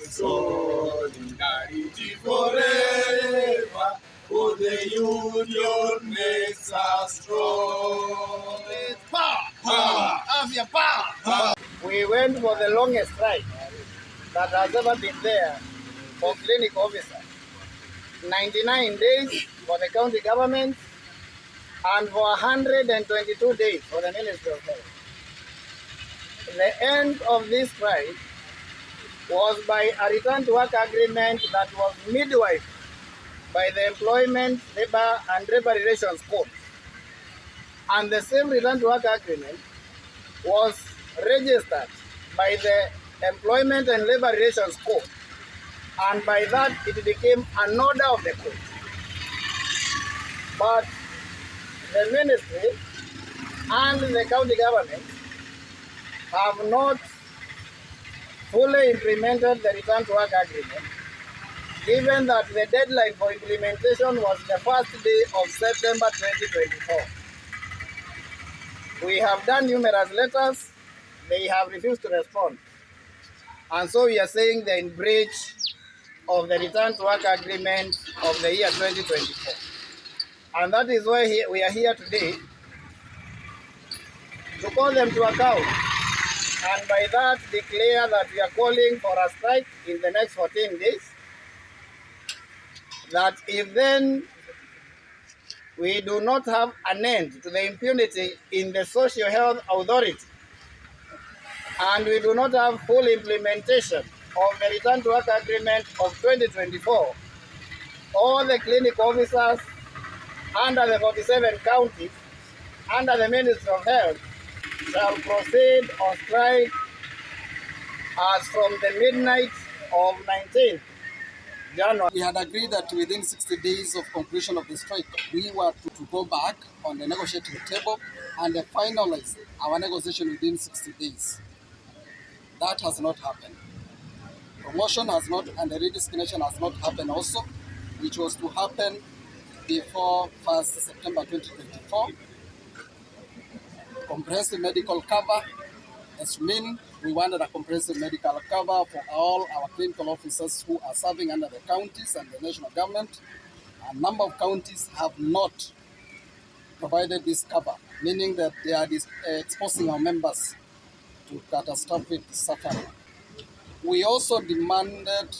Solidarity forever, for the union makes us strong. Power! Power! We went for the longest strike that has ever been there for clinic officers. 99 days for the county government and for 122 days for the Ministry of Health. The end of this strike was by a return to work agreement that was midwifed by the Employment, Labor and Labor Relations Code. And the same return to work agreement was registered by the Employment and Labor Relations Code. And by that, it became an order of the court. But the ministry and the county government have not fully implemented the return to work agreement, given that the deadline for implementation was the first day of September 2024. We have done numerous letters, they have refused to respond. And so we are saying they're in breach of the return to work agreement of the year 2024. And that is why we are here today to call them to account, and by that declare that we are calling for a strike in the next 14 days. That if then we do not have an end to the impunity in the Social Health Authority, and we do not have full implementation of the return to work agreement of 2024, all the clinic officers under the 47 counties under the Ministry of Health shall proceed on strike as from the midnight of 19th January. We had agreed that within 60 days of conclusion of the strike, we were to go back on the negotiating table and finalize our negotiation within 60 days. That has not happened. Promotion has not, and the redesignation has not happened also, which was to happen before 1st September 2024. Comprehensive medical cover, as mean we wanted a comprehensive medical cover for all our clinical officers who are serving under the counties and the national government. A number of counties have not provided this cover, meaning that they are exposing our members to catastrophic suffering. We also demanded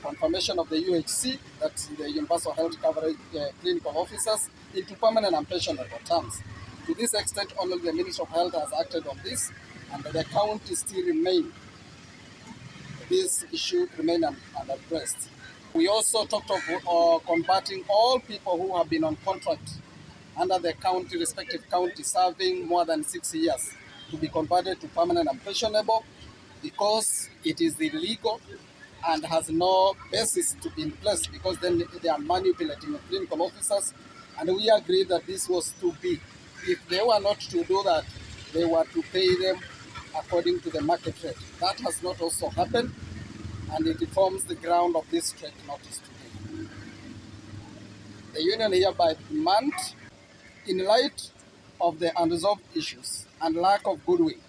confirmation of the UHC, that's the Universal Health Coverage clinical officers, into permanent and pensionable terms. To this extent, only the Ministry of Health has acted on this, and the counties still remain, this issue remain unaddressed. We also talked of converting all people who have been on contract under the county, respective county, serving more than 6 years, to be converted to permanent and pensionable, because it is illegal and has no basis to be in place, because then they are manipulating the clinical officers. And we agreed that this was to be, if they were not to do that, they were to pay them according to the market rate. That has not also happened, and it forms the ground of this strike notice today. The union hereby demand, in light of the unresolved issues and lack of goodwill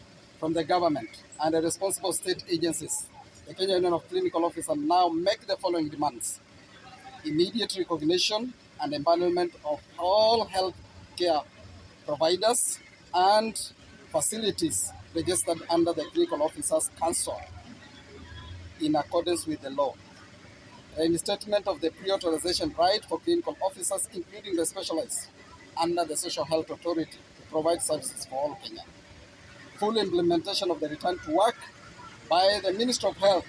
from the government and the responsible state agencies, the Kenya Union of Clinical Officers now make the following demands: immediate recognition and empowerment of all health care providers and facilities registered under the Clinical Officers Council in accordance with the law. Reinstatement of the pre-authorization right for clinical officers, including the specialized under the Social Health Authority, to provide services for all Kenya. Full implementation of the return to work by the Ministry of Health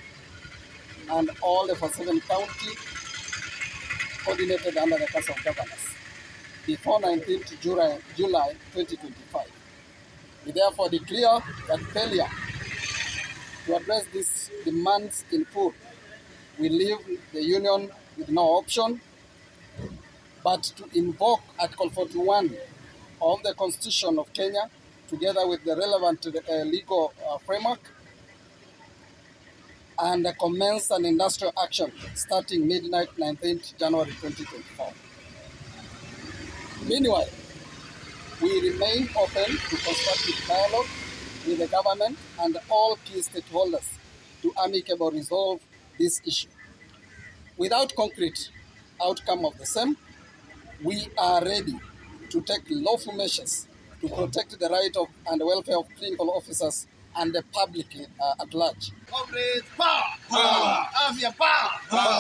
and all the 47 counties coordinated under the Council of Governors before 19th July 2025. We therefore declare that failure to address these demands in full will leave the union with no option but to invoke Article 41 of the Constitution of Kenya, together with the relevant legal framework, and commence an industrial action starting midnight 19th January 2024. Meanwhile, we remain open to constructive dialogue with the government and all key stakeholders to amicably resolve this issue. Without concrete outcome of the same, we are ready to take lawful measures to protect the right of and the welfare of clinical officers and the public at large. Comrades, power! Power! Avia, power! Power!